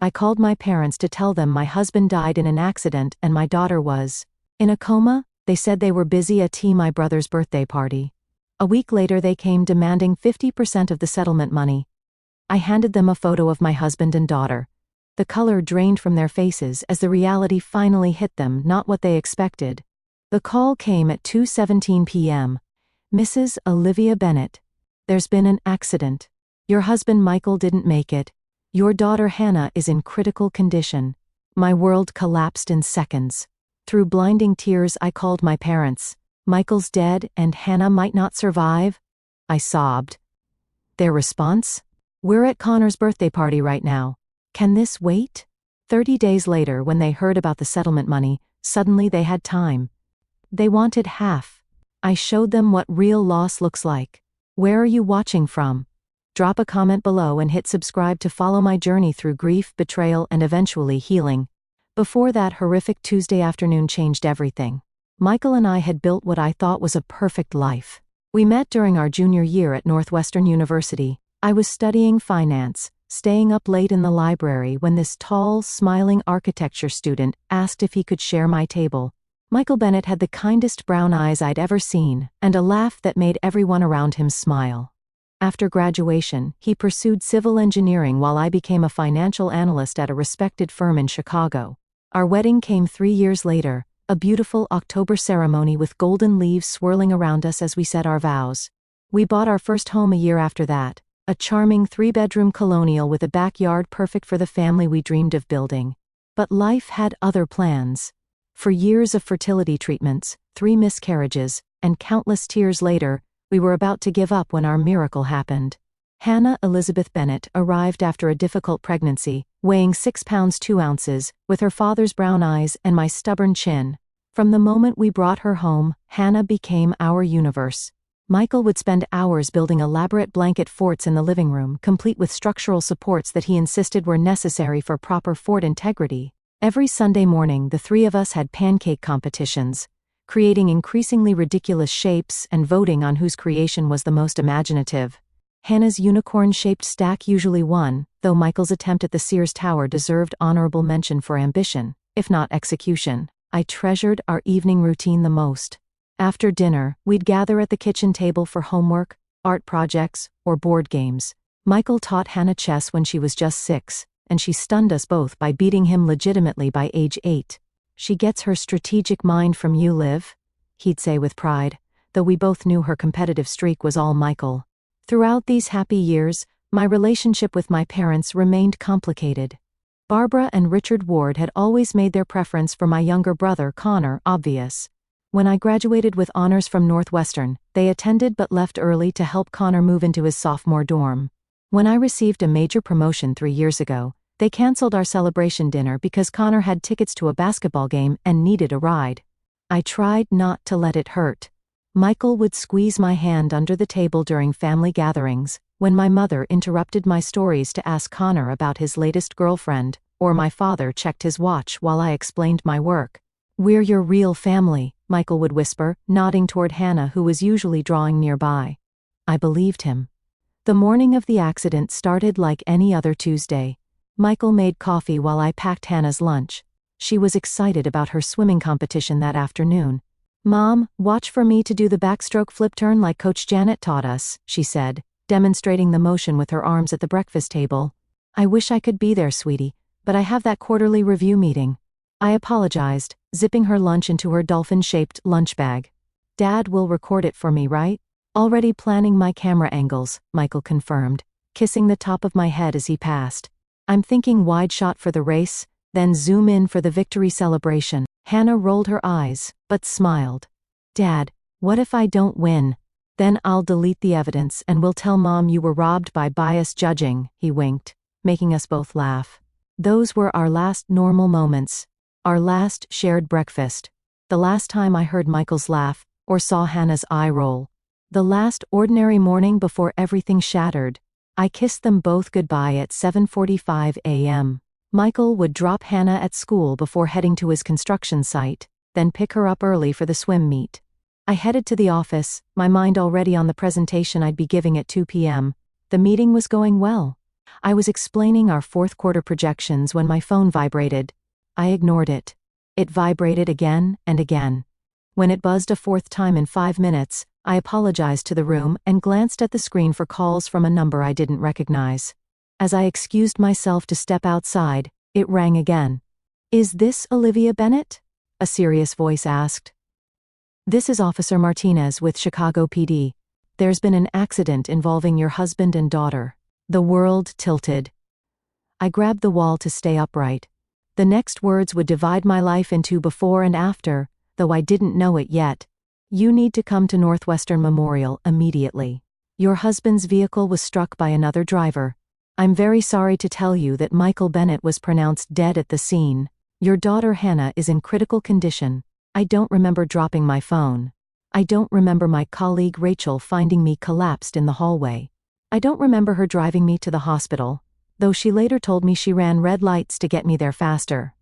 I called my parents to tell them my husband died in an accident and my daughter was in a coma. They said they were busy at my brother's birthday party. A week later they came demanding 50% of the settlement money. I handed them a photo of my husband and daughter. The color drained from their faces as the reality finally hit them, not what they expected. The call came at 2:17 p.m. Mrs. Olivia Bennett. There's been an accident. Your husband Michael didn't make it. Your daughter Hannah is in critical condition. My world collapsed in seconds. Through blinding tears I called my parents. Michael's dead and Hannah might not survive? I sobbed. Their response? We're at Connor's birthday party right now. Can this wait? 30 days later, when they heard about the settlement money, suddenly they had time. They wanted half. I showed them what real loss looks like. Where are you watching from? Drop a comment below and hit subscribe to follow my journey through grief, betrayal, and eventually healing. Before that horrific Tuesday afternoon changed everything. Michael and I had built what I thought was a perfect life. We met during our junior year at Northwestern University. I was studying finance, staying up late in the library when this tall, smiling architecture student asked if he could share my table. Michael Bennett had the kindest brown eyes I'd ever seen, and a laugh that made everyone around him smile. After graduation, he pursued civil engineering while I became a financial analyst at a respected firm in Chicago. Our wedding came 3 years later, a beautiful October ceremony with golden leaves swirling around us as we said our vows. We bought our first home a year after that, a charming 3-bedroom colonial with a backyard perfect for the family we dreamed of building. But life had other plans. For years of fertility treatments, 3 miscarriages, and countless tears later, we were about to give up when our miracle happened. Hannah Elizabeth Bennett arrived after a difficult pregnancy, weighing 6 pounds 2 ounces, with her father's brown eyes and my stubborn chin. From the moment we brought her home, Hannah became our universe. Michael would spend hours building elaborate blanket forts in the living room, complete with structural supports that he insisted were necessary for proper fort integrity. Every Sunday morning, the 3 of us had pancake competitions, creating increasingly ridiculous shapes and voting on whose creation was the most imaginative. Hannah's unicorn-shaped stack usually won, though Michael's attempt at the Sears Tower deserved honorable mention for ambition, if not execution. I treasured our evening routine the most. After dinner, we'd gather at the kitchen table for homework, art projects, or board games. Michael taught Hannah chess when she was just 6, and she stunned us both by beating him legitimately by age 8. She gets her strategic mind from you, Liv, he'd say with pride, though we both knew her competitive streak was all Michael. Throughout these happy years, my relationship with my parents remained complicated. Barbara and Richard Ward had always made their preference for my younger brother, Connor, obvious. When I graduated with honors from Northwestern, they attended but left early to help Connor move into his sophomore dorm. When I received a major promotion 3 years ago, they canceled our celebration dinner because Connor had tickets to a basketball game and needed a ride. I tried not to let it hurt. Michael would squeeze my hand under the table during family gatherings, when my mother interrupted my stories to ask Connor about his latest girlfriend, or my father checked his watch while I explained my work. "We're your real family," Michael would whisper, nodding toward Hannah, who was usually drawing nearby. I believed him. The morning of the accident started like any other Tuesday. Michael made coffee while I packed Hannah's lunch. She was excited about her swimming competition that afternoon. "Mom, watch for me to do the backstroke flip turn like Coach Janet taught us," she said, demonstrating the motion with her arms at the breakfast table. "I wish I could be there, sweetie, but I have that quarterly review meeting." I apologized, zipping her lunch into her dolphin-shaped lunch bag. "Dad will record it for me, right?" "Already planning my camera angles," Michael confirmed, kissing the top of my head as he passed. "I'm thinking wide shot for the race, then zoom in for the victory celebration." Hannah rolled her eyes, but smiled. "Dad, what if I don't win? Then I'll delete the evidence and we'll tell Mom you were robbed by biased judging," he winked, making us both laugh. Those were our last normal moments. Our last shared breakfast. The last time I heard Michael's laugh, or saw Hannah's eye roll. The last ordinary morning before everything shattered. I kissed them both goodbye at 7:45 a.m. Michael would drop Hannah at school before heading to his construction site, then pick her up early for the swim meet. I headed to the office, my mind already on the presentation I'd be giving at 2 p.m. The meeting was going well. I was explaining our fourth quarter projections when my phone vibrated. I ignored it. It vibrated again and again. When it buzzed a fourth time in 5 minutes, I apologized to the room and glanced at the screen for calls from a number I didn't recognize. As I excused myself to step outside, it rang again. "Is this Olivia Bennett?" a serious voice asked. "This is Officer Martinez with Chicago PD. There's been an accident involving your husband and daughter." The world tilted. I grabbed the wall to stay upright. The next words would divide my life into before and after, though I didn't know it yet. "You need to come to Northwestern Memorial immediately. Your husband's vehicle was struck by another driver. I'm very sorry to tell you that Michael Bennett was pronounced dead at the scene. Your daughter Hannah is in critical condition." I don't remember dropping my phone. I don't remember my colleague Rachel finding me collapsed in the hallway. I don't remember her driving me to the hospital, though she later told me she ran red lights to get me there faster.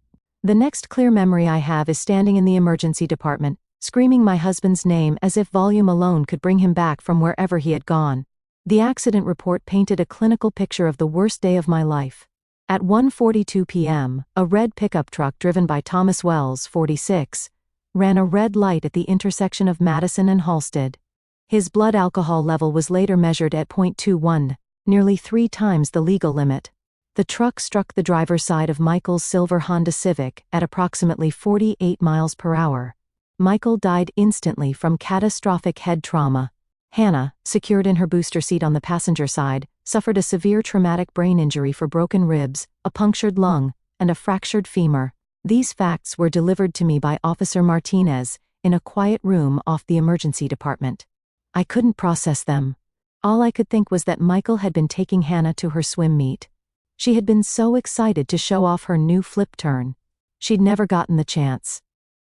The next clear memory I have is standing in the emergency department, screaming my husband's name as if volume alone could bring him back from wherever he had gone. The accident report painted a clinical picture of the worst day of my life. At 1:42 p.m., a red pickup truck driven by Thomas Wells, 46, ran a red light at the intersection of Madison and Halsted. His blood alcohol level was later measured at .21, nearly 3 times the legal limit. The truck struck the driver's side of Michael's silver Honda Civic at approximately 48 miles per hour. Michael died instantly from catastrophic head trauma. Hannah, secured in her booster seat on the passenger side, suffered a severe traumatic brain injury for broken ribs, a punctured lung, and a fractured femur. These facts were delivered to me by Officer Martinez, in a quiet room off the emergency department. I couldn't process them. All I could think was that Michael had been taking Hannah to her swim meet. She had been so excited to show off her new flip turn. She'd never gotten the chance.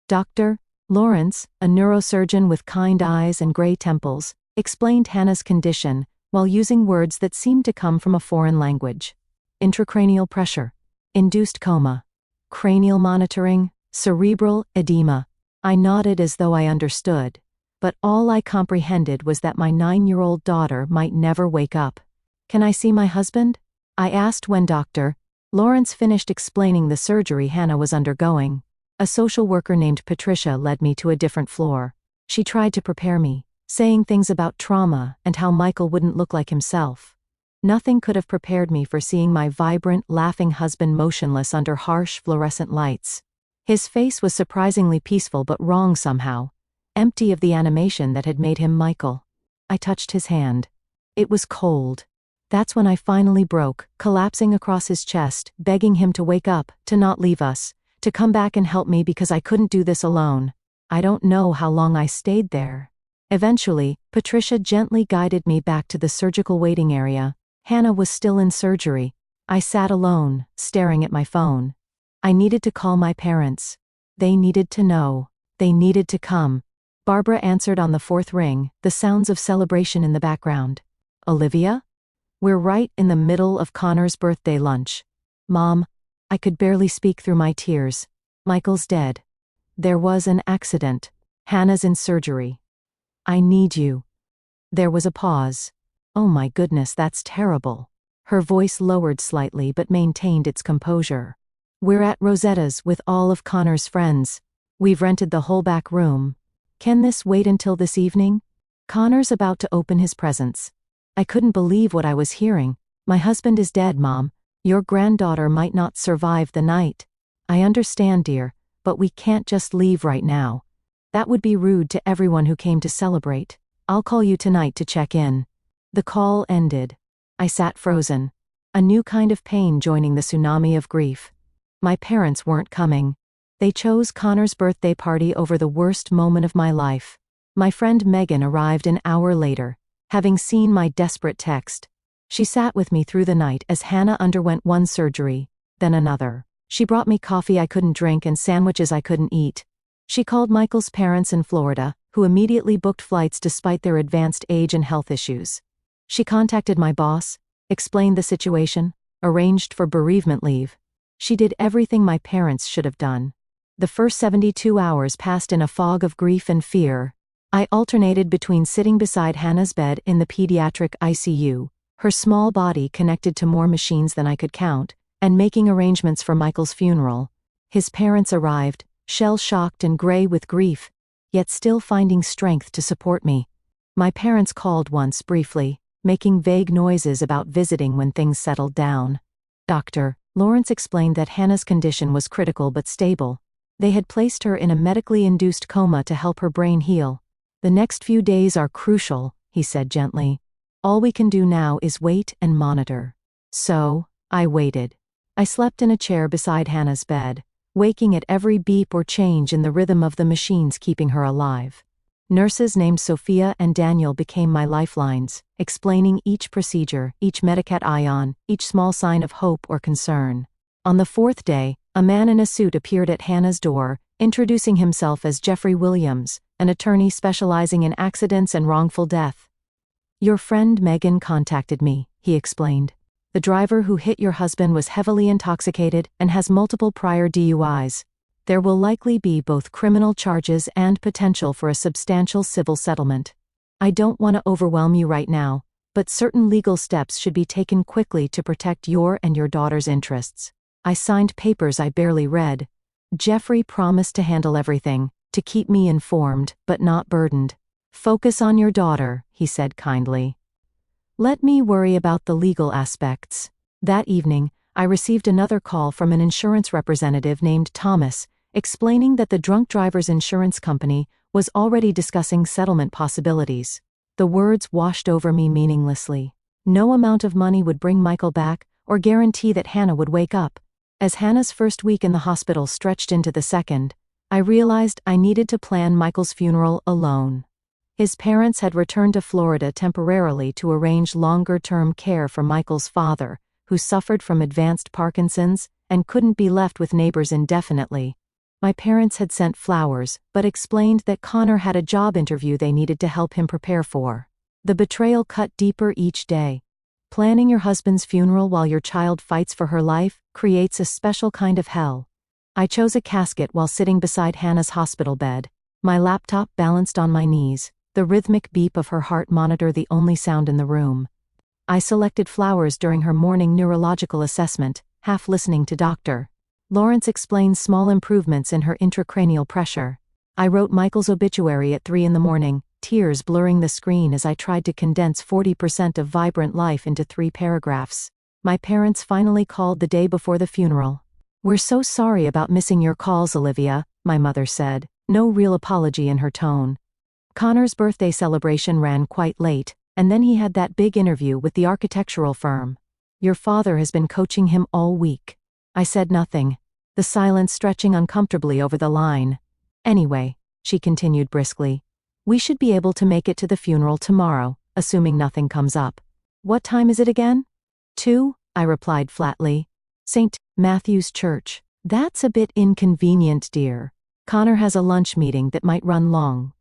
Dr. Lawrence, a neurosurgeon with kind eyes and gray temples, explained Hannah's condition while using words that seemed to come from a foreign language. Intracranial pressure. Induced coma. Cranial monitoring. Cerebral edema. I nodded as though I understood, but all I comprehended was that my 9-year-old daughter might never wake up. "Can I see my husband?" I asked when Dr. Lawrence finished explaining the surgery Hannah was undergoing. A social worker named Patricia led me to a different floor. She tried to prepare me, saying things about trauma and how Michael wouldn't look like himself. Nothing could have prepared me for seeing my vibrant, laughing husband motionless under harsh fluorescent lights. His face was surprisingly peaceful but wrong somehow, empty of the animation that had made him Michael. I touched his hand. It was cold. That's when I finally broke, collapsing across his chest, begging him to wake up, to not leave us, to come back and help me because I couldn't do this alone. I don't know how long I stayed there. Eventually, Patricia gently guided me back to the surgical waiting area. Hannah was still in surgery. I sat alone, staring at my phone. I needed to call my parents. They needed to know. They needed to come. Barbara answered on the 4th ring, the sounds of celebration in the background. "Olivia? We're right in the middle of Connor's birthday lunch." "Mom." I could barely speak through my tears. "Michael's dead. There was an accident. Hannah's in surgery. I need you." There was a pause. "Oh my goodness, that's terrible." Her voice lowered slightly but maintained its composure. "We're at Rosetta's with all of Connor's friends. We've rented the whole back room. Can this wait until this evening? Connor's about to open his presents." I couldn't believe what I was hearing. "My husband is dead, Mom. Your granddaughter might not survive the night." "I understand, dear, but we can't just leave right now. That would be rude to everyone who came to celebrate. I'll call you tonight to check in." The call ended. I sat frozen, a new kind of pain joining the tsunami of grief. My parents weren't coming. They chose Connor's birthday party over the worst moment of my life. My friend Megan arrived an hour later, having seen my desperate text. She sat with me through the night as Hannah underwent one surgery, then another. She brought me coffee I couldn't drink and sandwiches I couldn't eat. She called Michael's parents in Florida, who immediately booked flights despite their advanced age and health issues. She contacted my boss, explained the situation, arranged for bereavement leave. She did everything my parents should have done. The first 72 hours passed in a fog of grief and fear. I alternated between sitting beside Hannah's bed in the pediatric ICU, her small body connected to more machines than I could count, and making arrangements for Michael's funeral. His parents arrived, shell-shocked and gray with grief, yet still finding strength to support me. My parents called once briefly, making vague noises about visiting when things settled down. Dr. Lawrence explained that Hannah's condition was critical but stable. They had placed her in a medically induced coma to help her brain heal. "The next few days are crucial," he said gently. "All we can do now is wait and monitor." So, I waited. I slept in a chair beside Hannah's bed, waking at every beep or change in the rhythm of the machines keeping her alive. Nurses named Sophia and Daniel became my lifelines, explaining each procedure, each Medicat ion, each small sign of hope or concern. On the fourth day, a man in a suit appeared at Hannah's door, introducing himself as Jeffrey Williams, an attorney specializing in accidents and wrongful death. "Your friend Megan contacted me," he explained. "The driver who hit your husband was heavily intoxicated and has multiple prior DUIs. There will likely be both criminal charges and potential for a substantial civil settlement. I don't want to overwhelm you right now, but certain legal steps should be taken quickly to protect your and your daughter's interests." I signed papers I barely read. Jeffrey promised to handle everything, to keep me informed, but not burdened. "Focus on your daughter," he said kindly. "Let me worry about the legal aspects." That evening, I received another call from an insurance representative named Thomas, explaining that the drunk driver's insurance company was already discussing settlement possibilities. The words washed over me meaninglessly. No amount of money would bring Michael back or guarantee that Hannah would wake up. As Hannah's first week in the hospital stretched into the second, I realized I needed to plan Michael's funeral alone. His parents had returned to Florida temporarily to arrange longer-term care for Michael's father, who suffered from advanced Parkinson's and couldn't be left with neighbors indefinitely. My parents had sent flowers, but explained that Connor had a job interview they needed to help him prepare for. The betrayal cut deeper each day. Planning your husband's funeral while your child fights for her life creates a special kind of hell. I chose a casket while sitting beside Hannah's hospital bed, my laptop balanced on my knees, the rhythmic beep of her heart monitor the only sound in the room. I selected flowers during her morning neurological assessment, half listening to Dr. Lawrence explained small improvements in her intracranial pressure. I wrote Michael's obituary at 3 a.m, tears blurring the screen as I tried to condense 40% of vibrant life into 3 paragraphs. My parents finally called the day before the funeral. "We're so sorry about missing your calls, Olivia," my mother said, no real apology in her tone. Connor's birthday celebration ran quite late, and then he had that big interview with the architectural firm. "Your father has been coaching him all week." I said nothing, the silence stretching uncomfortably over the line. "Anyway," she continued briskly, "we should be able to make it to the funeral tomorrow, assuming nothing comes up." "What time is it again?" 2, I replied flatly. "St. Matthew's Church." "That's a bit inconvenient, dear. Connor has a lunch meeting that might run long.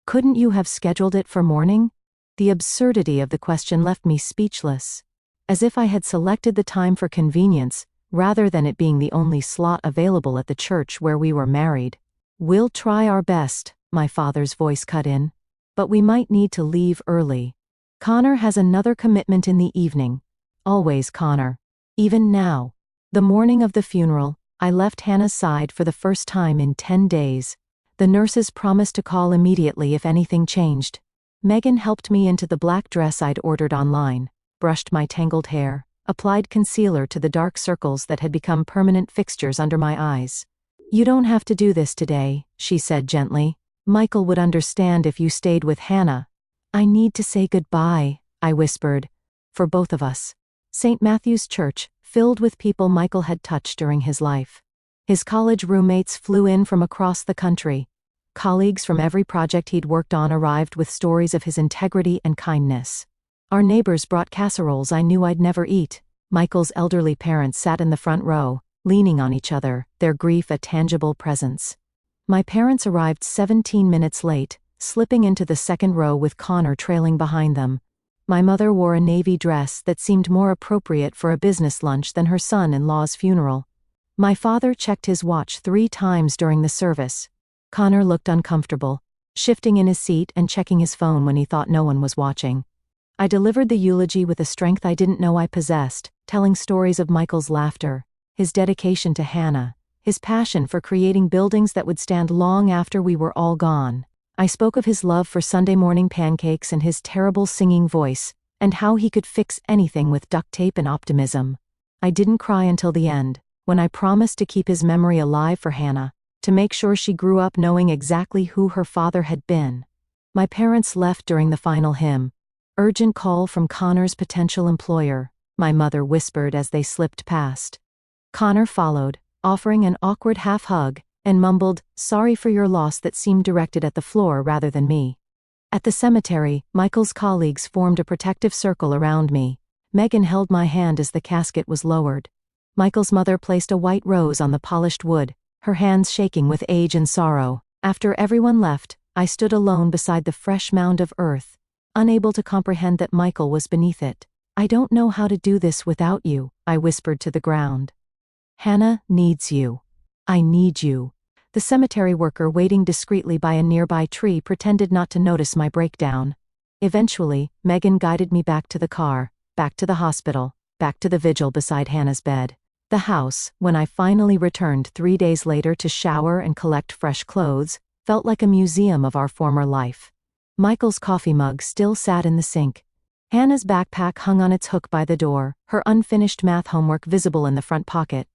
Couldn't you have scheduled it for morning?" The absurdity of the question left me speechless. As if I had selected the time for convenience, rather than it being the only slot available at the church where we were married. "We'll try our best," my father's voice cut in. "But we might need to leave early. Connor has another commitment in the evening." Always Connor. Even now. The morning of the funeral, I left Hannah's side for the first time in 10 days. The nurses promised to call immediately if anything changed. Megan helped me into the black dress I'd ordered online, brushed my tangled hair, applied concealer to the dark circles that had become permanent fixtures under my eyes. "You don't have to do this today," she said gently. "Michael would understand if you stayed with Hannah." "I need to say goodbye," I whispered. "For both of us." St. Matthew's Church, filled with people Michael had touched during his life. His college roommates flew in from across the country. Colleagues from every project he'd worked on arrived with stories of his integrity and kindness. Our neighbors brought casseroles I knew I'd never eat. Michael's elderly parents sat in the front row, leaning on each other, their grief a tangible presence. My parents arrived 17 minutes late, slipping into the second row with Connor trailing behind them. My mother wore a navy dress that seemed more appropriate for a business lunch than her son-in-law's funeral. My father checked his watch 3 times during the service. Connor looked uncomfortable, shifting in his seat and checking his phone when he thought no one was watching. I delivered the eulogy with a strength I didn't know I possessed, telling stories of Michael's laughter, his dedication to Hannah, his passion for creating buildings that would stand long after we were all gone. I spoke of his love for Sunday morning pancakes and his terrible singing voice, and how he could fix anything with duct tape and optimism. I didn't cry until the end, when I promised to keep his memory alive for Hannah, to make sure she grew up knowing exactly who her father had been. My parents left during the final hymn. Urgent call from Connor's potential employer, my mother whispered as they slipped past. Connor followed, offering an awkward half-hug, and mumbled, "Sorry for your loss," that seemed directed at the floor rather than me. At the cemetery, Michael's colleagues formed a protective circle around me. Megan held my hand as the casket was lowered. Michael's mother placed a white rose on the polished wood, her hands shaking with age and sorrow. After everyone left, I stood alone beside the fresh mound of earth, unable to comprehend that Michael was beneath it. "I don't know how to do this without you," I whispered to the ground. "Hannah needs you. I need you." The cemetery worker waiting discreetly by a nearby tree pretended not to notice my breakdown. Eventually, Megan guided me back to the car, back to the hospital, back to the vigil beside Hannah's bed. The house, when I finally returned 3 days later to shower and collect fresh clothes, felt like a museum of our former life. Michael's coffee mug still sat in the sink. Hannah's backpack hung on its hook by the door, her unfinished math homework visible in the front pocket.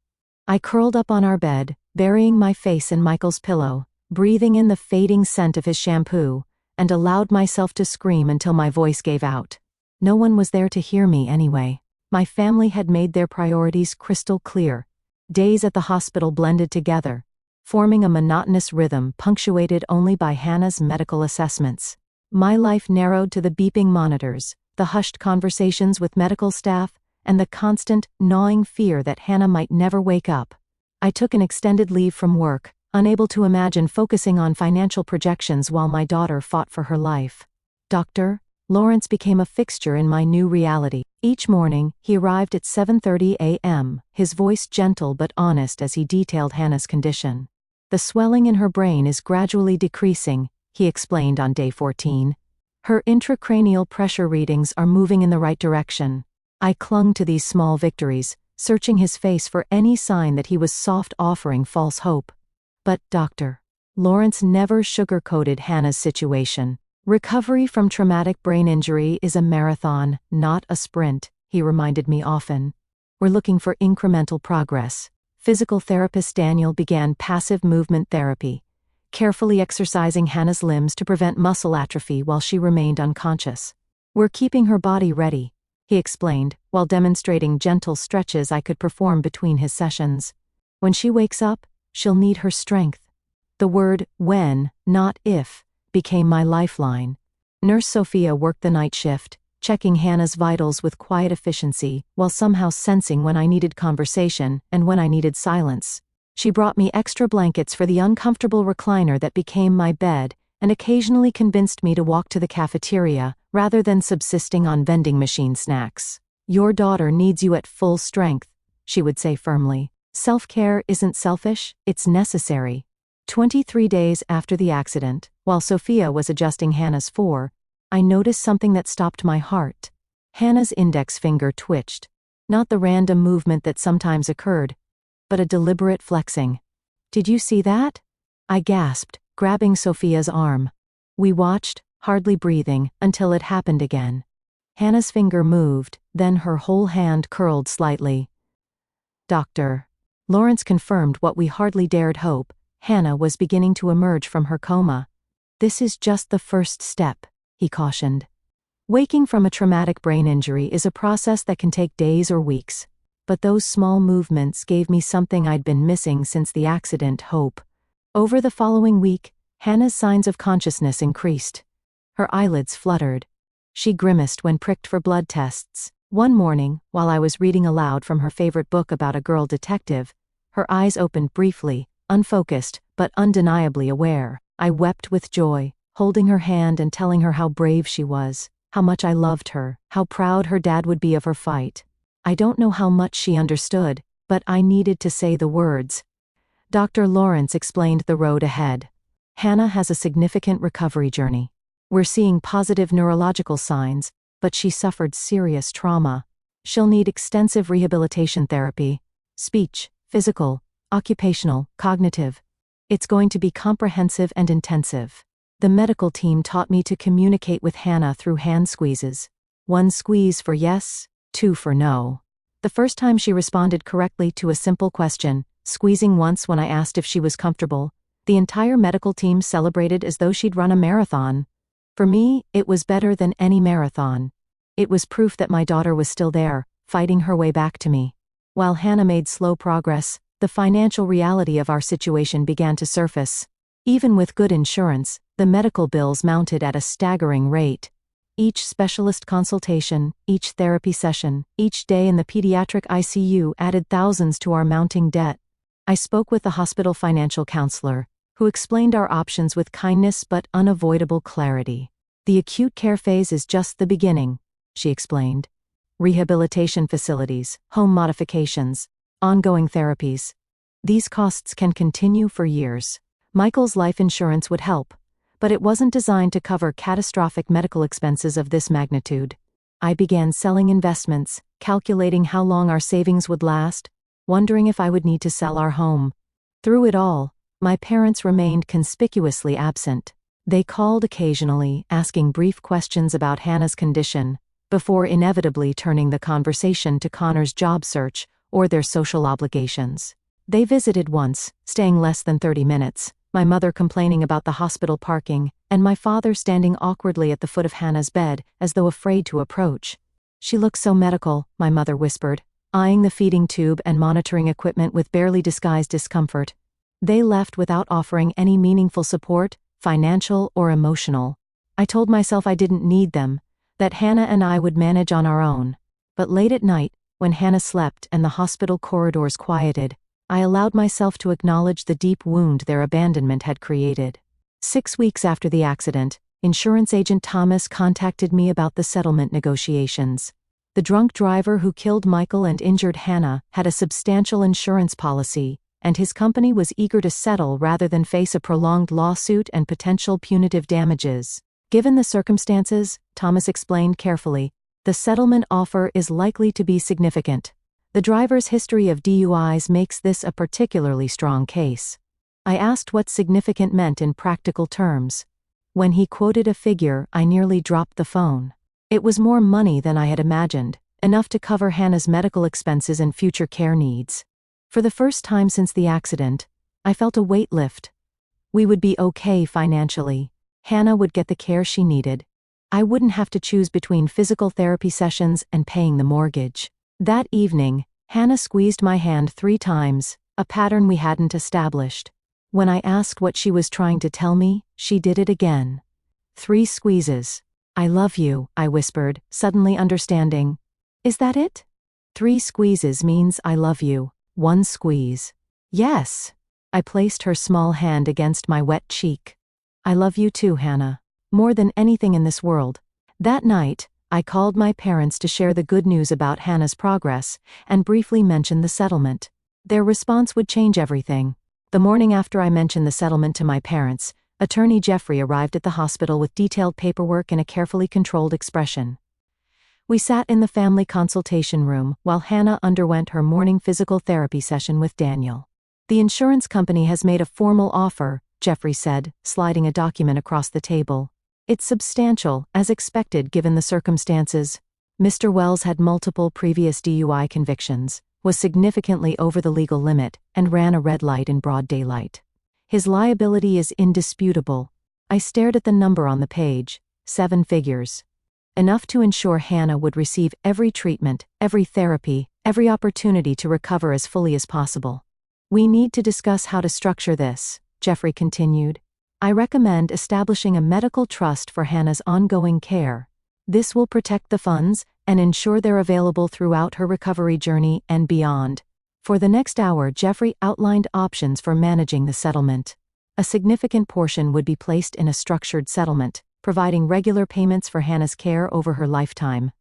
I curled up on our bed, burying my face in Michael's pillow, breathing in the fading scent of his shampoo, and allowed myself to scream until my voice gave out. No one was there to hear me anyway. My family had made their priorities crystal clear. Days at the hospital blended together, forming a monotonous rhythm punctuated only by Hannah's medical assessments. My life narrowed to the beeping monitors, the hushed conversations with medical staff, and the constant, gnawing fear that Hannah might never wake up. I took an extended leave from work, unable to imagine focusing on financial projections while my daughter fought for her life. Dr. Lawrence became a fixture in my new reality. Each morning, he arrived at 7:30 a.m., his voice gentle but honest as he detailed Hannah's condition. "The swelling in her brain is gradually decreasing," he explained on day 14. "Her intracranial pressure readings are moving in the right direction." I clung to these small victories, searching his face for any sign that he was soft offering false hope. But Dr. Lawrence never sugarcoated Hannah's situation. "Recovery from traumatic brain injury is a marathon, not a sprint," he reminded me often. "We're looking for incremental progress." Physical therapist Daniel began passive movement therapy, carefully exercising Hannah's limbs to prevent muscle atrophy while she remained unconscious. "We're keeping her body ready," he explained, while demonstrating gentle stretches I could perform between his sessions. "When she wakes up, she'll need her strength." The word when, not if, became my lifeline. Nurse Sophia worked the night shift, checking Hannah's vitals with quiet efficiency, while somehow sensing when I needed conversation and when I needed silence. She brought me extra blankets for the uncomfortable recliner that became my bed, and occasionally convinced me to walk to the cafeteria, rather than subsisting on vending machine snacks. "Your daughter needs you at full strength," she would say firmly. "Self-care isn't selfish, it's necessary." 23 days after the accident, while Sophia was adjusting Hannah's 4, I noticed something that stopped my heart. Hannah's index finger twitched. Not the random movement that sometimes occurred, but a deliberate flexing. "Did you see that?" I gasped, grabbing Sophia's arm. We watched, hardly breathing, until it happened again. Hannah's finger moved, then her whole hand curled slightly. Dr. Lawrence confirmed what we hardly dared hope. Hannah was beginning to emerge from her coma. "This is just the first step," he cautioned. Waking from a traumatic brain injury is a process that can take days or weeks. But those small movements gave me something I'd been missing since the accident: hope. Over the following week, Hannah's signs of consciousness increased. Her eyelids fluttered. She grimaced when pricked for blood tests. One morning, while I was reading aloud from her favorite book about a girl detective, her eyes opened briefly, unfocused, but undeniably aware. I wept with joy, holding her hand and telling her how brave she was, how much I loved her, how proud her dad would be of her fight. I don't know how much she understood, but I needed to say the words. Dr. Lawrence explained the road ahead. "Hannah has a significant recovery journey. We're seeing positive neurological signs, but she suffered serious trauma. She'll need extensive rehabilitation therapy, speech, physical, occupational, cognitive. It's going to be comprehensive and intensive. The medical team taught me to communicate with Hannah through hand squeezes. 1 squeeze for yes, 2 for no. The first time she responded correctly to a simple question, squeezing once when I asked if she was comfortable, the entire medical team celebrated as though she'd run a marathon. For me, it was better than any marathon. It was proof that my daughter was still there, fighting her way back to me. While Hannah made slow progress, the financial reality of our situation began to surface. Even with good insurance, the medical bills mounted at a staggering rate. Each specialist consultation, each therapy session, each day in the pediatric ICU added thousands to our mounting debt. I spoke with the hospital financial counselor, who explained our options with kindness but unavoidable clarity. The acute care phase is just the beginning, she explained. Rehabilitation facilities, home modifications, ongoing therapies. These costs can continue for years. Michael's life insurance would help, but it wasn't designed to cover catastrophic medical expenses of this magnitude. I began selling investments, calculating how long our savings would last, wondering if I would need to sell our home. Through it all, my parents remained conspicuously absent. They called occasionally, asking brief questions about Hannah's condition, before inevitably turning the conversation to Connor's job search or their social obligations. They visited once, staying less than 30 minutes, my mother complaining about the hospital parking, and my father standing awkwardly at the foot of Hannah's bed, as though afraid to approach. She looks so medical, my mother whispered, eyeing the feeding tube and monitoring equipment with barely disguised discomfort. They left without offering any meaningful support, financial or emotional. I told myself I didn't need them, that Hannah and I would manage on our own. But late at night, when Hannah slept and the hospital corridors quieted, I allowed myself to acknowledge the deep wound their abandonment had created. 6 weeks after the accident, insurance agent Thomas contacted me about the settlement negotiations. The drunk driver who killed Michael and injured Hannah had a substantial insurance policy, and his company was eager to settle rather than face a prolonged lawsuit and potential punitive damages. Given the circumstances, Thomas explained carefully, the settlement offer is likely to be significant. The driver's history of DUIs makes this a particularly strong case. I asked what significant meant in practical terms. When he quoted a figure, I nearly dropped the phone. It was more money than I had imagined, enough to cover Hannah's medical expenses and future care needs. For the first time since the accident, I felt a weight lift. We would be okay financially. Hannah would get the care she needed. I wouldn't have to choose between physical therapy sessions and paying the mortgage. That evening, Hannah squeezed my hand 3 times, a pattern we hadn't established. When I asked what she was trying to tell me, she did it again. 3 squeezes. I love you, I whispered, suddenly understanding. Is that it? 3 squeezes means I love you. 1 squeeze. Yes. I placed her small hand against my wet cheek. I love you too, Hannah. More than anything in this world. That night, I called my parents to share the good news about Hannah's progress, and briefly mention the settlement. Their response would change everything. The morning after I mentioned the settlement to my parents, Attorney Jeffrey arrived at the hospital with detailed paperwork and a carefully controlled expression. We sat in the family consultation room while Hannah underwent her morning physical therapy session with Daniel. The insurance company has made a formal offer, Jeffrey said, sliding a document across the table. It's substantial, as expected given the circumstances. Mr. Wells had multiple previous DUI convictions, was significantly over the legal limit, and ran a red light in broad daylight. His liability is indisputable. I stared at the number on the page, 7 figures. Enough to ensure Hannah would receive every treatment, every therapy, every opportunity to recover as fully as possible. We need to discuss how to structure this, Jeffrey continued. I recommend establishing a medical trust for Hannah's ongoing care. This will protect the funds and ensure they're available throughout her recovery journey and beyond. For the next hour, Jeffrey outlined options for managing the settlement. A significant portion would be placed in a structured settlement, providing regular payments for Hannah's care over her lifetime.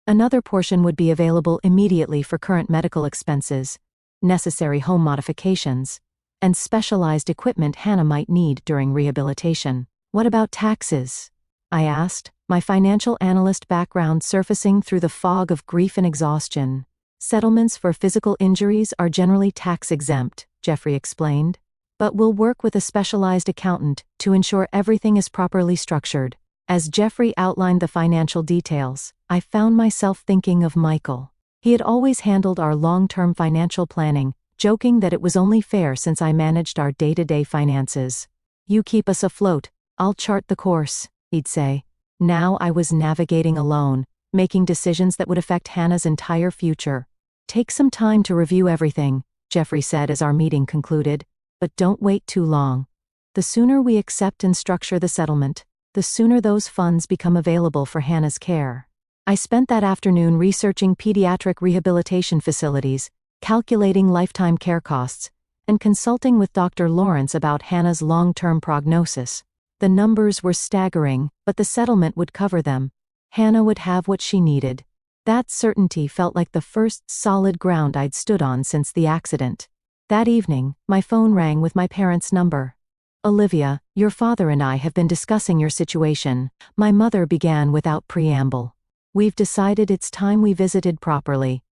Another portion would be available immediately for current medical expenses, necessary home modifications, and specialized equipment Hannah might need during rehabilitation. What about taxes? I asked, my financial analyst background surfacing through the fog of grief and exhaustion. Settlements for physical injuries are generally tax-exempt, Jeffrey explained. But we'll work with a specialized accountant to ensure everything is properly structured. As Jeffrey outlined the financial details, I found myself thinking of Michael. He had always handled our long-term financial planning, joking that it was only fair since I managed our day-to-day finances. "You keep us afloat, I'll chart the course," he'd say. Now I was navigating alone, making decisions that would affect Hannah's entire future. "Take some time to review everything," Jeffrey said as our meeting concluded. "But don't wait too long. The sooner we accept and structure the settlement, the sooner those funds become available for Hannah's care." I spent that afternoon researching pediatric rehabilitation facilities, calculating lifetime care costs, and consulting with Dr. Lawrence about Hannah's long-term prognosis. The numbers were staggering, but the settlement would cover them. Hannah would have what she needed. That certainty felt like the first solid ground I'd stood on since the accident. That evening, my phone rang with my parents' number. "Olivia, your father and I have been discussing your situation," my mother began without preamble. "We've decided it's time we visited properly.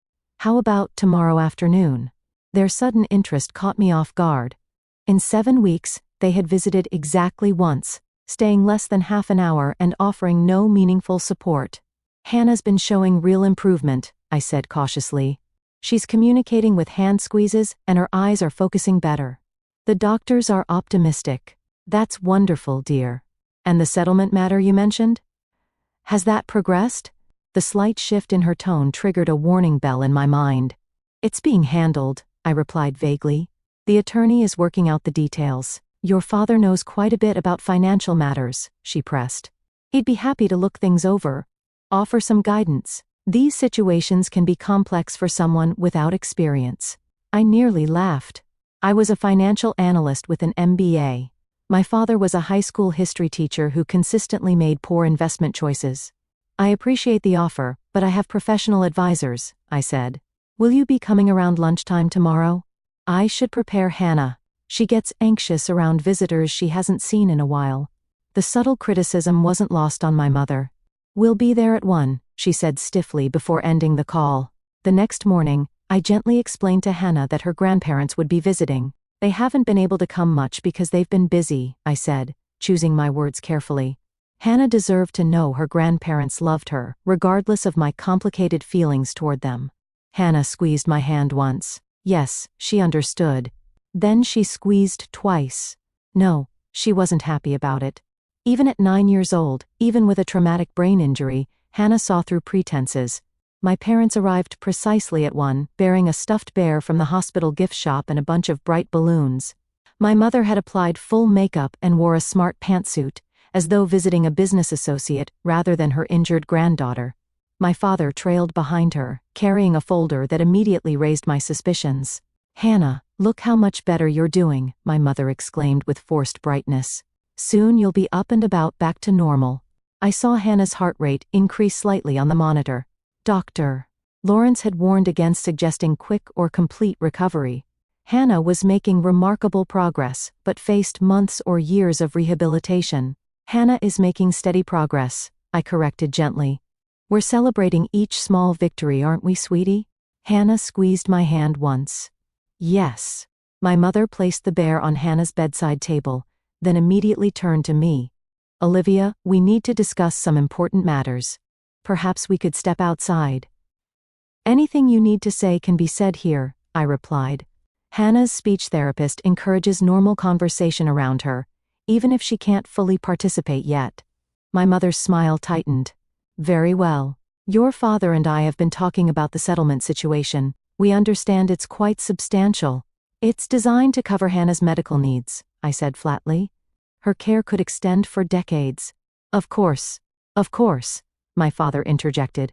How about tomorrow afternoon?" Their sudden interest caught me off guard. In 7 weeks, they had visited exactly once, staying less than half an hour and offering no meaningful support. "Hannah's been showing real improvement," I said cautiously. "She's communicating with hand squeezes and her eyes are focusing better. The doctors are optimistic." "That's wonderful, dear. And the settlement matter you mentioned? Has that progressed?" The slight shift in her tone triggered a warning bell in my mind. "It's being handled," I replied vaguely. "The attorney is working out the details. Your father knows quite a bit about financial matters," she pressed. "He'd be happy to look things over, offer some guidance. These situations can be complex for someone without experience." I nearly laughed. I was a financial analyst with an MBA. My father was a high school history teacher who consistently made poor investment choices. "I appreciate the offer, but I have professional advisors," I said. "Will you be coming around lunchtime tomorrow? I should prepare Hannah. She gets anxious around visitors she hasn't seen in a while." The subtle criticism wasn't lost on my mother. "We'll be there at 1, she said stiffly before ending the call. The next morning, I gently explained to Hannah that her grandparents would be visiting. "They haven't been able to come much because they've been busy," I said, choosing my words carefully. Hannah deserved to know her grandparents loved her, regardless of my complicated feelings toward them. Hannah squeezed my hand once. Yes, she understood. Then she squeezed twice. No, she wasn't happy about it. Even at 9 years old, even with a traumatic brain injury, Hannah saw through pretenses. My parents arrived precisely at 1, bearing a stuffed bear from the hospital gift shop and a bunch of bright balloons. My mother had applied full makeup and wore a smart pantsuit, as though visiting a business associate rather than her injured granddaughter. My father trailed behind her, carrying a folder that immediately raised my suspicions. "Hannah, look how much better you're doing," my mother exclaimed with forced brightness. "Soon you'll be up and about back to normal." I saw Hannah's heart rate increase slightly on the monitor. Dr. Lawrence had warned against suggesting quick or complete recovery. Hannah was making remarkable progress, but faced months or years of rehabilitation. "Hannah is making steady progress," I corrected gently. "We're celebrating each small victory, aren't we, sweetie?" Hannah squeezed my hand once. "Yes." My mother placed the bear on Hannah's bedside table, then immediately turned to me. "Olivia, we need to discuss some important matters. Perhaps we could step outside." "Anything you need to say can be said here," I replied. Hannah's speech therapist encourages normal conversation around her, even if she can't fully participate yet. My mother's smile tightened. "Very well. Your father and I have been talking about the settlement situation. We understand it's quite substantial. It's designed to cover Hannah's medical needs," I said flatly. "Her care could extend for decades." Of course, my father interjected,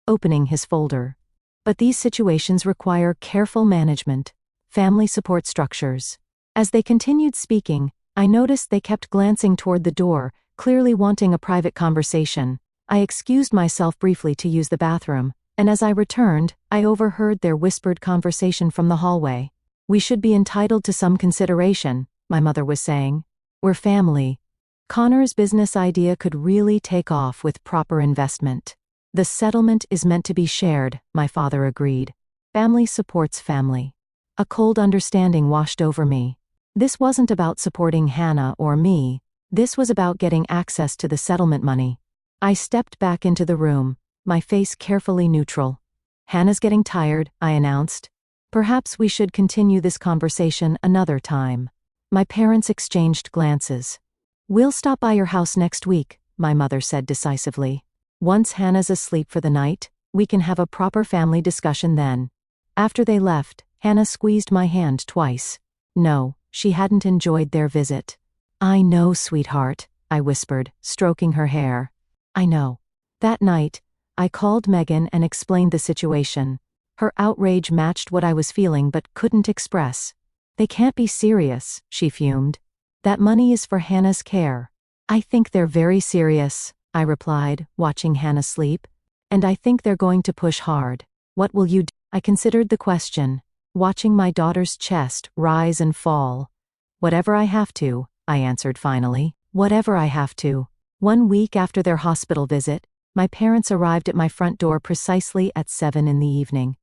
opening his folder. "But these situations require careful management, family support structures." As they continued speaking, I noticed they kept glancing toward the door, clearly wanting a private conversation. I excused myself briefly to use the bathroom, and as I returned, I overheard their whispered conversation from the hallway. "We should be entitled to some consideration," my mother was saying. "We're family." Connor's business idea could really take off with proper investment. The settlement is meant to be shared, my father agreed. Family supports family. A cold understanding washed over me. This wasn't about supporting Hannah or me. This was about getting access to the settlement money. I stepped back into the room, my face carefully neutral. Hannah's getting tired, I announced. Perhaps we should continue this conversation another time. My parents exchanged glances. We'll stop by your house next week, my mother said decisively. Once Hannah's asleep for the night, we can have a proper family discussion then. After they left, Hannah squeezed my hand twice. No, she hadn't enjoyed their visit. I know, sweetheart, I whispered, stroking her hair. I know. That night, I called Megan and explained the situation. Her outrage matched what I was feeling but couldn't express. They can't be serious, she fumed. That money is for Hannah's care. I think they're very serious, I replied, watching Hannah sleep. And I think they're going to push hard. What will you do? I considered the question, watching my daughter's chest rise and fall. Whatever I have to, I answered finally. Whatever I have to. 1 week after their hospital visit, my parents arrived at my front door precisely at 7 in the evening.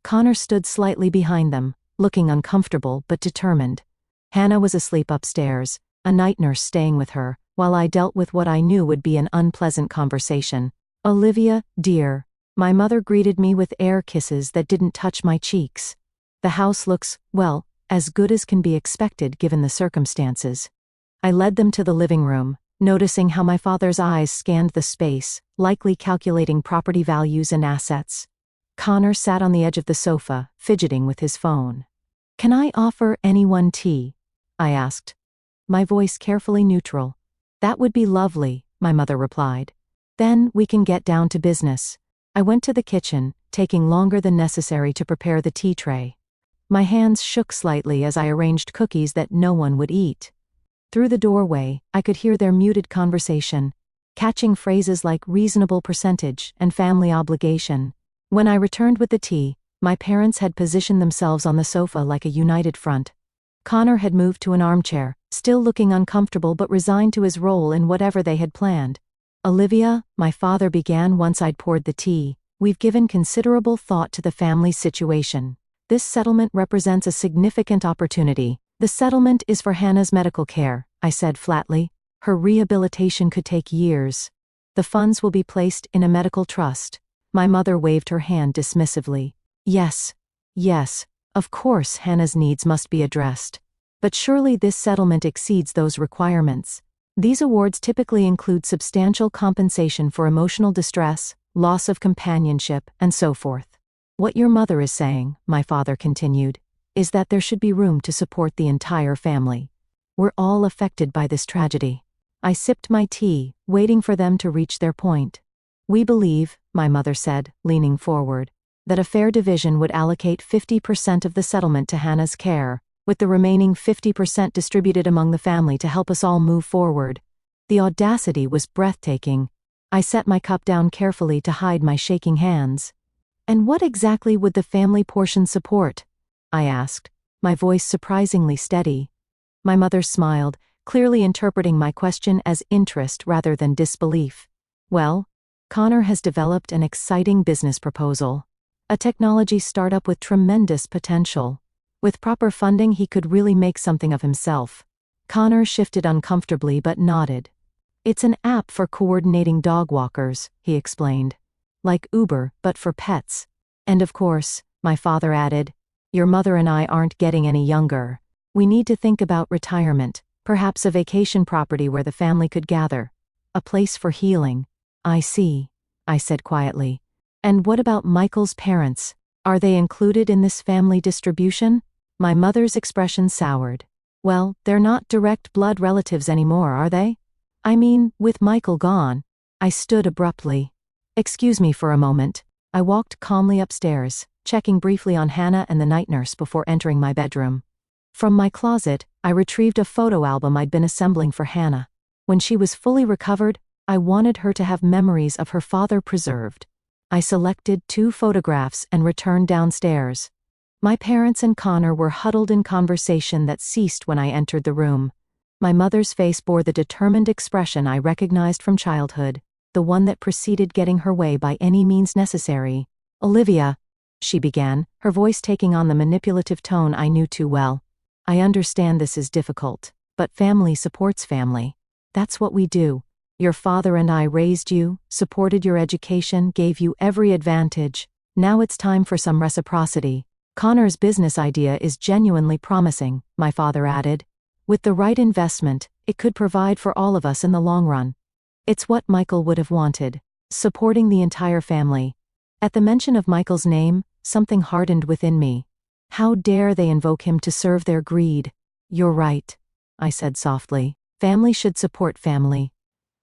Connor stood slightly behind them, looking uncomfortable but determined. Hannah was asleep upstairs, a night nurse staying with her, while I dealt with what I knew would be an unpleasant conversation. Olivia, dear. My mother greeted me with air kisses that didn't touch my cheeks. The house looks, well, as good as can be expected given the circumstances. I led them to the living room, noticing how my father's eyes scanned the space, likely calculating property values and assets. Connor sat on the edge of the sofa, fidgeting with his phone. Can I offer anyone tea? I asked. My voice carefully neutral. That would be lovely, my mother replied. Then we can get down to business. I went to the kitchen, taking longer than necessary to prepare the tea tray. My hands shook slightly as I arranged cookies that no one would eat. Through the doorway, I could hear their muted conversation, catching phrases like reasonable percentage and family obligation. When I returned with the tea, my parents had positioned themselves on the sofa like a united front. Connor had moved to an armchair, still looking uncomfortable but resigned to his role in whatever they had planned. Olivia, my father began once I'd poured the tea, we've given considerable thought to the family situation. This settlement represents a significant opportunity. The settlement is for Hannah's medical care, I said flatly. Her rehabilitation could take years. The funds will be placed in a medical trust. My mother waved her hand dismissively. Yes, of course Hannah's needs must be addressed. But surely this settlement exceeds those requirements. These awards typically include substantial compensation for emotional distress, loss of companionship, and so forth. What your mother is saying, my father continued, is that there should be room to support the entire family. We're all affected by this tragedy. I sipped my tea, waiting for them to reach their point. We believe, my mother said, leaning forward, that a fair division would allocate 50% of the settlement to Hannah's care, with the remaining 50% distributed among the family to help us all move forward. The audacity was breathtaking. I set my cup down carefully to hide my shaking hands. And what exactly would the family portion support? I asked, my voice surprisingly steady. My mother smiled, clearly interpreting my question as interest rather than disbelief. Well, Connor has developed an exciting business proposal. A technology startup with tremendous potential. With proper funding, he could really make something of himself. Connor shifted uncomfortably but nodded. It's an app for coordinating dog walkers, he explained. Like Uber, but for pets. And of course, my father added, your mother and I aren't getting any younger. We need to think about retirement, perhaps a vacation property where the family could gather. A place for healing. I see, I said quietly. And what about Michael's parents? Are they included in this family distribution? My mother's expression soured. Well, they're not direct blood relatives anymore, are they? I mean, with Michael gone. I stood abruptly. Excuse me for a moment. I walked calmly upstairs, checking briefly on Hannah and the night nurse before entering my bedroom. From my closet, I retrieved a photo album I'd been assembling for Hannah. When she was fully recovered, I wanted her to have memories of her father preserved. I selected 2 photographs and returned downstairs. My parents and Connor were huddled in conversation that ceased when I entered the room. My mother's face bore the determined expression I recognized from childhood, the one that preceded getting her way by any means necessary. "Olivia," she began, her voice taking on the manipulative tone I knew too well. "I understand this is difficult, but family supports family. That's what we do. Your father and I raised you, supported your education, gave you every advantage. Now it's time for some reciprocity. Connor's business idea is genuinely promising," my father added. "With the right investment, it could provide for all of us in the long run. It's what Michael would have wanted, supporting the entire family." At the mention of Michael's name, something hardened within me. How dare they invoke him to serve their greed? "You're right," I said softly. "Family should support family."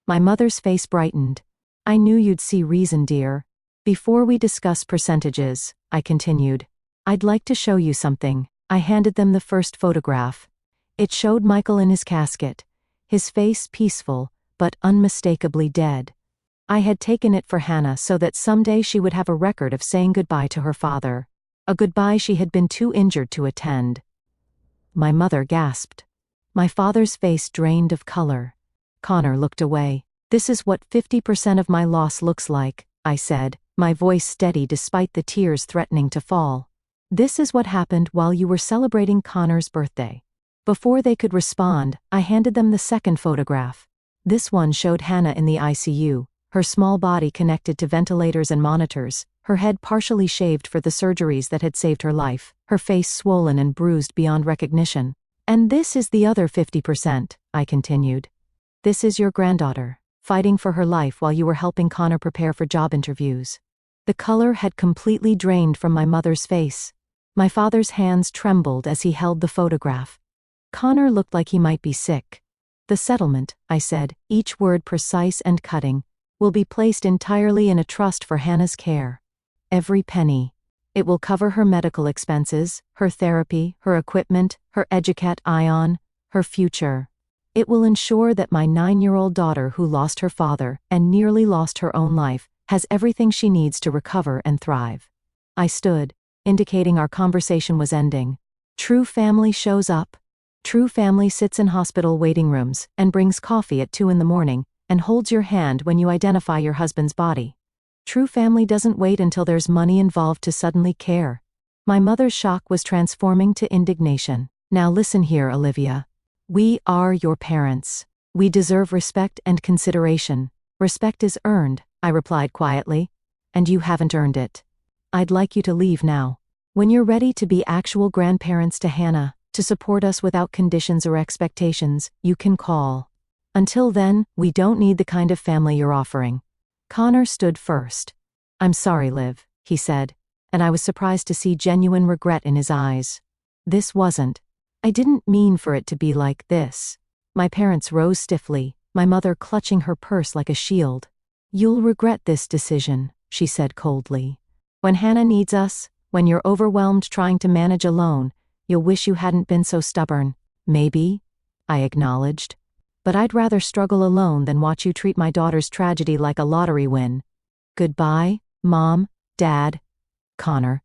My mother's face brightened. "I knew you'd see reason, dear. Before we discuss percentages," I continued, "I'd like to show you something." I handed them the first photograph. It showed Michael in his casket, his face peaceful, but unmistakably dead. I had taken it for Hannah so that someday she would have a record of saying goodbye to her father, a goodbye she had been too injured to attend. My mother gasped. My father's face drained of color. Connor looked away. "This is what 50% of my loss looks like," I said, my voice steady despite the tears threatening to fall. "This is what happened while you were celebrating Connor's birthday." Before they could respond, I handed them the second photograph. This one showed Hannah in the ICU, her small body connected to ventilators and monitors, her head partially shaved for the surgeries that had saved her life, her face swollen and bruised beyond recognition. "And this is the other 50%, I continued. "This is your granddaughter, fighting for her life while you were helping Connor prepare for job interviews." The color had completely drained from my mother's face. My father's hands trembled as he held the photograph. Connor looked like he might be sick. "The settlement," I said, each word precise and cutting, "will be placed entirely in a trust for Hannah's care. Every penny. It will cover her medical expenses, her therapy, her equipment, her educat ion, her future. It will ensure that my 9-year-old daughter who lost her father and nearly lost her own life has everything she needs to recover and thrive." I stood, indicating our conversation was ending. True family shows up. True family sits in hospital waiting rooms and brings coffee at 2 in the morning and holds your hand when you identify your husband's body. True family doesn't wait until there's money involved to suddenly care. My mother's shock was transforming to indignation. "Now listen here, Olivia. We are your parents. We deserve respect and consideration. Respect is earned," I replied quietly, "and you haven't earned it. I'd like you to leave now. When you're ready to be actual grandparents to Hannah, to support us without conditions or expectations, you can call. Until then, we don't need the kind of family you're offering." Connor stood first. "I'm sorry, Liv," he said, and I was surprised to see genuine regret in his eyes. I didn't mean for it to be like this." My parents rose stiffly, my mother clutching her purse like a shield. "You'll regret this decision," she said coldly. "When Hannah needs us, when you're overwhelmed trying to manage alone, you'll wish you hadn't been so stubborn." "Maybe," I acknowledged. "But I'd rather struggle alone than watch you treat my daughter's tragedy like a lottery win." "Goodbye, Mom, Dad, Connor."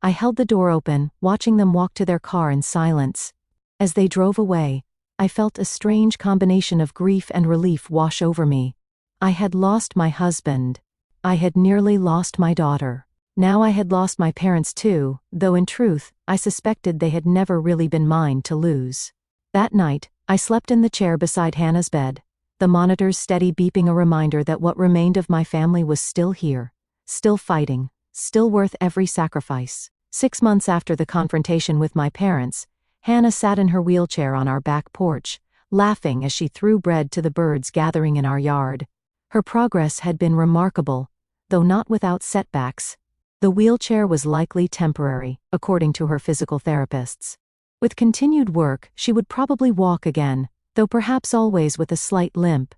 I held the door open, watching them walk to their car in silence. As they drove away, I felt a strange combination of grief and relief wash over me. I had lost my husband. I had nearly lost my daughter. Now I had lost my parents too, though in truth, I suspected they had never really been mine to lose. That night, I slept in the chair beside Hannah's bed, the monitor's steady beeping a reminder that what remained of my family was still here, still fighting, still worth every sacrifice. 6 months after the confrontation with my parents, Hannah sat in her wheelchair on our back porch, laughing as she threw bread to the birds gathering in our yard. Her progress had been remarkable, though not without setbacks. The wheelchair was likely temporary, according to her physical therapists. With continued work, she would probably walk again, though perhaps always with a slight limp.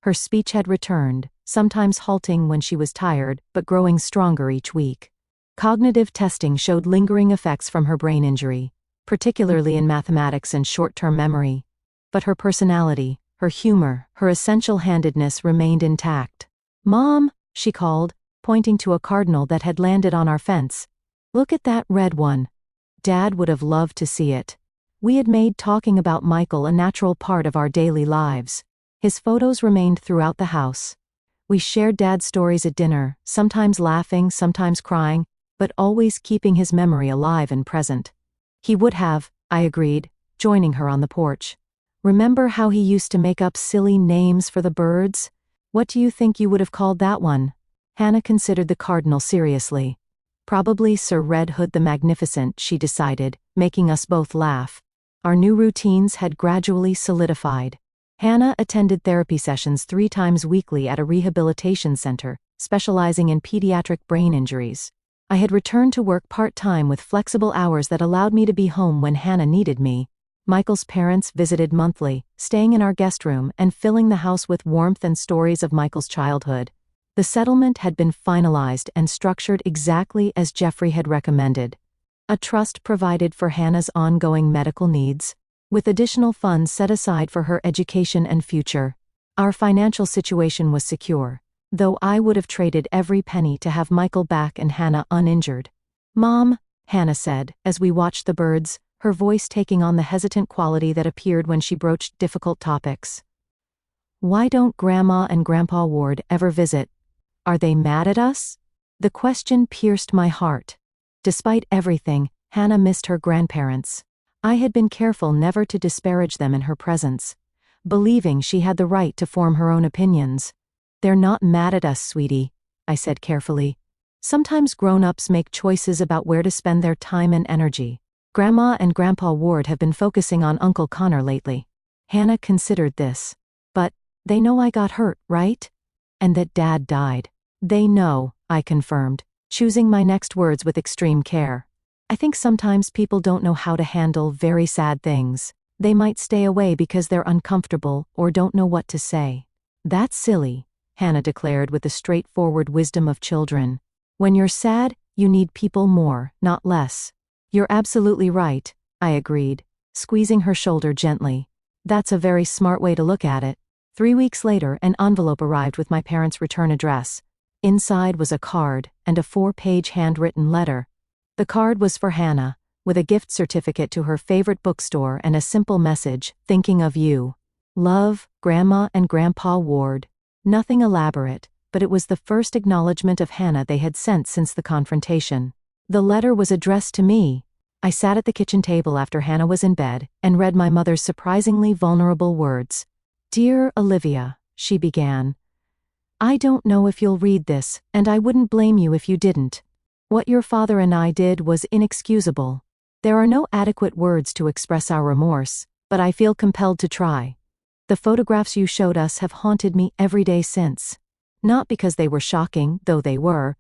Her speech had returned, sometimes halting when she was tired, but growing stronger each week. Cognitive testing showed lingering effects from her brain injury, particularly in mathematics and short-term memory. But her personality, her humor, her essential handedness remained intact. "Mom," she called, pointing to a cardinal that had landed on our fence. "Look at that red one." Dad would have loved to see it. We had made talking about Michael a natural part of our daily lives. His photos remained throughout the house. We shared Dad's stories at dinner, sometimes laughing, sometimes crying, but always keeping his memory alive and present. He would have, I agreed, joining her on the porch. Remember how he used to make up silly names for the birds? What do you think you would have called that one? Hannah considered the cardinal seriously. Probably Sir Red Hood the Magnificent, she decided, making us both laugh. Our new routines had gradually solidified. Hannah attended therapy sessions 3 times weekly at a rehabilitation center, specializing in pediatric brain injuries. I had returned to work part-time with flexible hours that allowed me to be home when Hannah needed me. Michael's parents visited monthly, staying in our guest room and filling the house with warmth and stories of Michael's childhood. The settlement had been finalized and structured exactly as Jeffrey had recommended. A trust provided for Hannah's ongoing medical needs, with additional funds set aside for her education and future. Our financial situation was secure, though I would have traded every penny to have Michael back and Hannah uninjured. "Mom," Hannah said, as we watched the birds, her voice taking on the hesitant quality that appeared when she broached difficult topics. "Why don't Grandma and Grandpa Ward ever visit? Are they mad at us?" The question pierced my heart. Despite everything, Hannah missed her grandparents. I had been careful never to disparage them in her presence, believing she had the right to form her own opinions. "They're not mad at us, sweetie," I said carefully. "Sometimes grown-ups make choices about where to spend their time and energy. Grandma and Grandpa Ward have been focusing on Uncle Connor lately." Hannah considered this. "But they know I got hurt, right? And that Dad died." "They know," I confirmed, choosing my next words with extreme care. "I think sometimes people don't know how to handle very sad things. They might stay away because they're uncomfortable or don't know what to say." "That's silly," Hannah declared with the straightforward wisdom of children. "When you're sad, you need people more, not less." "You're absolutely right," I agreed, squeezing her shoulder gently. "That's a very smart way to look at it." 3 weeks later, an envelope arrived with my parents' return address. Inside was a card and a 4-page handwritten letter. The card was for Hannah, with a gift certificate to her favorite bookstore and a simple message, "Thinking of you. Love, Grandma and Grandpa Ward." Nothing elaborate, but it was the first acknowledgement of Hannah they had sent since the confrontation. The letter was addressed to me. I sat at the kitchen table after Hannah was in bed and read my mother's surprisingly vulnerable words. "Dear Olivia," she began, "I don't know if you'll read this, and I wouldn't blame you if you didn't. What your father and I did was inexcusable. There are no adequate words to express our remorse, but I feel compelled to try. The photographs you showed us have haunted me every day since. Not because they were shocking, though they were,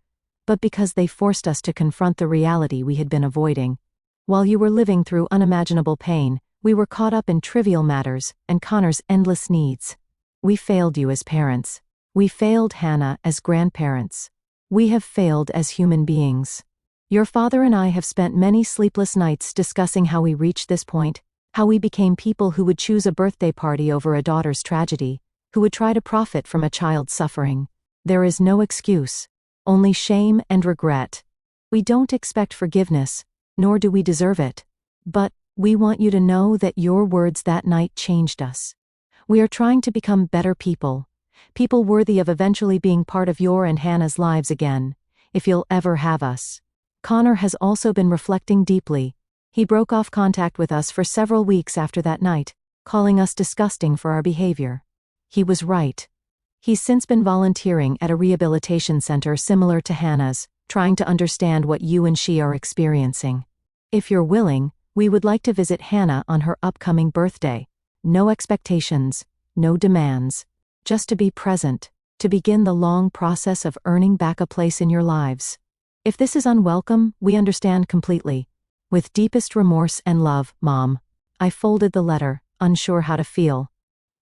but because they forced us to confront the reality we had been avoiding. While you were living through unimaginable pain, we were caught up in trivial matters and Connor's endless needs. We failed you as parents. We failed Hannah as grandparents. We have failed as human beings. Your father and I have spent many sleepless nights discussing how we reached this point, how we became people who would choose a birthday party over a daughter's tragedy, who would try to profit from a child's suffering. There is no excuse, only shame and regret. We don't expect forgiveness, nor do we deserve it. But we want you to know that your words that night changed us. We are trying to become better people. People worthy of eventually being part of your and Hannah's lives again, if you'll ever have us." Connor has also been reflecting deeply. He broke off contact with us for several weeks after that night, calling us disgusting for our behavior. He was right. He's since been volunteering at a rehabilitation center similar to Hannah's, trying to understand what you and she are experiencing. If you're willing, we would like to visit Hannah on her upcoming birthday. No expectations, no demands. Just to be present, to begin the long process of earning back a place in your lives. If this is unwelcome, we understand completely. With deepest remorse and love, Mom. I folded the letter, unsure how to feel.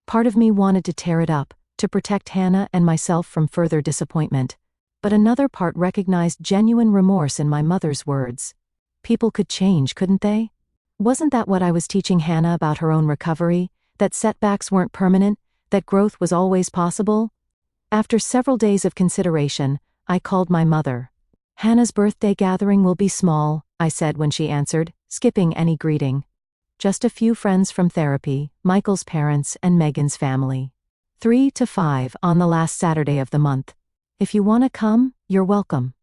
Part of me wanted to tear it up, to protect Hannah and myself from further disappointment. But another part recognized genuine remorse in my mother's words. People could change, couldn't they? Wasn't that what I was teaching Hannah about her own recovery? That setbacks weren't permanent? That growth was always possible? After several days of consideration, I called my mother. "Hannah's birthday gathering will be small," I said when she answered, skipping any greeting. Just a few friends from therapy, Michael's parents, and Megan's family. 3 to 5 on the last Saturday of the month. If you want to come, you're welcome.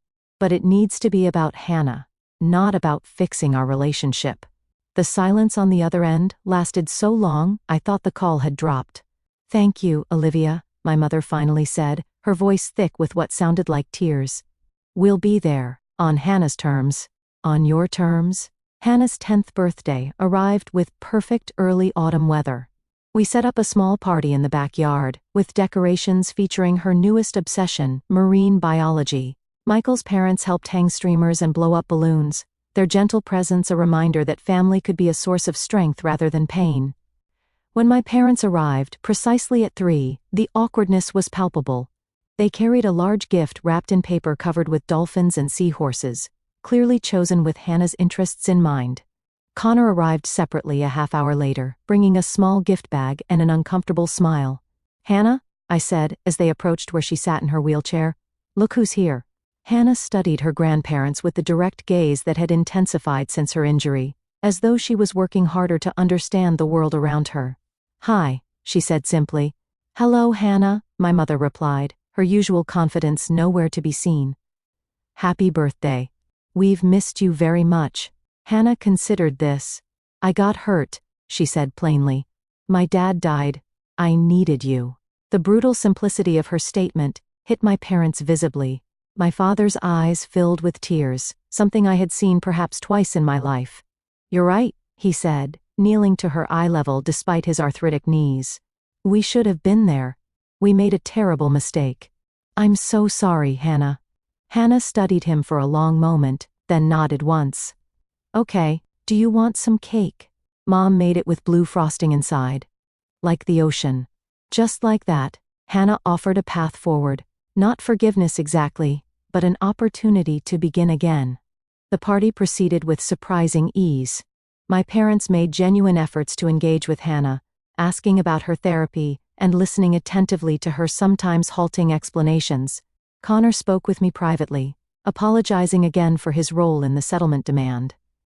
But it needs to be about Hannah, not about fixing our relationship. The silence on the other end lasted so long, I thought the call had dropped. Thank you, Olivia, my mother finally said, her voice thick with what sounded like tears. We'll be there, on Hannah's terms. On your terms? Hannah's 10th birthday arrived with perfect early autumn weather. We set up a small party in the backyard, with decorations featuring her newest obsession, marine biology. Michael's parents helped hang streamers and blow up balloons, their gentle presence a reminder that family could be a source of strength rather than pain. When my parents arrived, precisely at 3, the awkwardness was palpable. They carried a large gift wrapped in paper covered with dolphins and seahorses, clearly chosen with Hannah's interests in mind. Connor arrived separately a half-hour later, bringing a small gift bag and an uncomfortable smile. Hannah, I said, as they approached where she sat in her wheelchair. Look who's here. Hannah studied her grandparents with the direct gaze that had intensified since her injury, as though she was working harder to understand the world around her. Hi, she said simply. Hello, Hannah, my mother replied, her usual confidence nowhere to be seen. Happy birthday. We've missed you very much. Hannah considered this. I got hurt, she said plainly. My dad died. I needed you. The brutal simplicity of her statement hit my parents visibly. My father's eyes filled with tears, something I had seen perhaps twice in my life. You're right, he said, kneeling to her eye level despite his arthritic knees. We should have been there. We made a terrible mistake. I'm so sorry, Hannah. Hannah studied him for a long moment, then nodded once. Okay, do you want some cake? Mom made it with blue frosting inside. Like the ocean. Just like that, Hannah offered a path forward. Not forgiveness exactly, but an opportunity to begin again. The party proceeded with surprising ease. My parents made genuine efforts to engage with Hannah, asking about her therapy and listening attentively to her sometimes halting explanations. Connor spoke with me privately, apologizing again for his role in the settlement demand.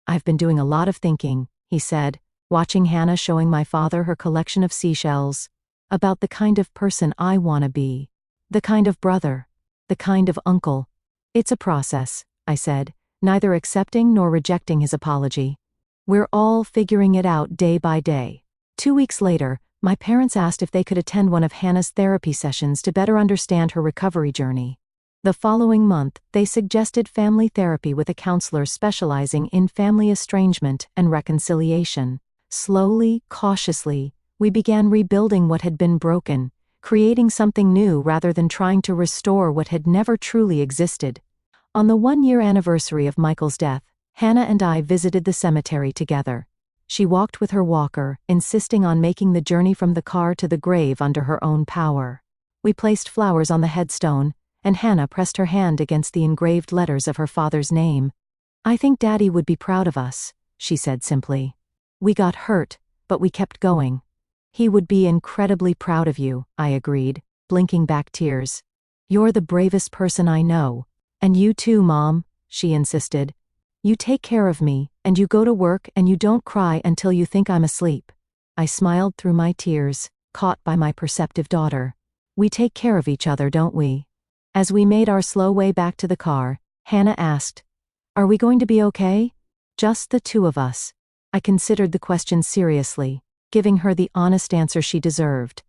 I've been doing a lot of thinking, he said, watching Hannah showing my father her collection of seashells, about the kind of person I want to be. The kind of brother. The kind of uncle. It's a process, I said, neither accepting nor rejecting his apology. We're all figuring it out day by day. 2 weeks later, my parents asked if they could attend one of Hannah's therapy sessions to better understand her recovery journey. The following month, they suggested family therapy with a counselor specializing in family estrangement and reconciliation. Slowly, cautiously, we began rebuilding what had been broken, creating something new rather than trying to restore what had never truly existed. On the 1-year anniversary of Michael's death, Hannah and I visited the cemetery together. She walked with her walker, insisting on making the journey from the car to the grave under her own power. We placed flowers on the headstone, and Hannah pressed her hand against the engraved letters of her father's name. I think Daddy would be proud of us, she said simply. We got hurt, but we kept going. He would be incredibly proud of you, I agreed, blinking back tears. You're the bravest person I know. And you too, Mom, she insisted. You take care of me, and you go to work and you don't cry until you think I'm asleep. I smiled through my tears, caught by my perceptive daughter. We take care of each other, don't we? As we made our slow way back to the car, Hannah asked, Are we going to be okay? Just the two of us. I considered the question seriously, giving her the honest answer she deserved.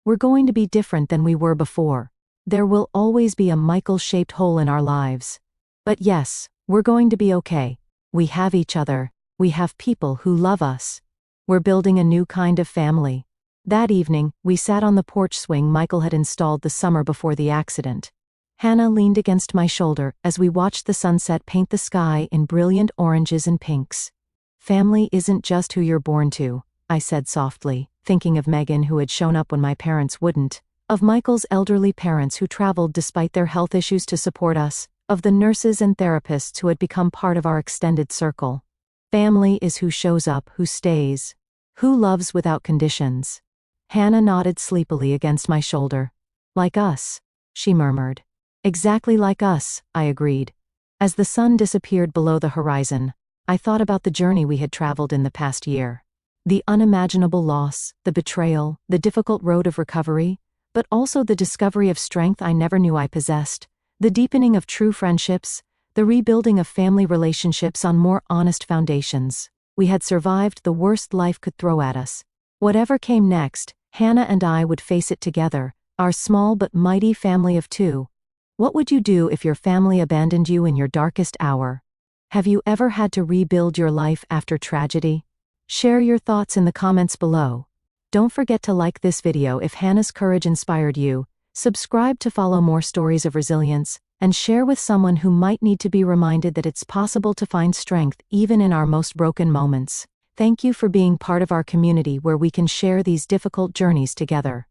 We're going to be different than we were before. There will always be a Michael-shaped hole in our lives. But yes, we're going to be okay. We have each other. We have people who love us. We're building a new kind of family. That evening, we sat on the porch swing Michael had installed the summer before the accident. Hannah leaned against my shoulder as we watched the sunset paint the sky in brilliant oranges and pinks. Family isn't just who you're born to, I said softly, thinking of Megan who had shown up when my parents wouldn't, of Michael's elderly parents who traveled despite their health issues to support us, of the nurses and therapists who had become part of our extended circle. Family is who shows up, who stays, who loves without conditions. Hannah nodded sleepily against my shoulder. Like us, she murmured. Exactly like us, I agreed. As the sun disappeared below the horizon, I thought about the journey we had traveled in the past year. The unimaginable loss, the betrayal, the difficult road of recovery, but also the discovery of strength I never knew I possessed, the deepening of true friendships, the rebuilding of family relationships on more honest foundations. We had survived the worst life could throw at us. Whatever came next, Hannah and I would face it together, our small but mighty family of two. What would you do if your family abandoned you in your darkest hour? Have you ever had to rebuild your life after tragedy? Share your thoughts in the comments below. Don't forget to like this video if Hannah's courage inspired you, subscribe to follow more stories of resilience, and share with someone who might need to be reminded that it's possible to find strength even in our most broken moments. Thank you for being part of our community where we can share these difficult journeys together.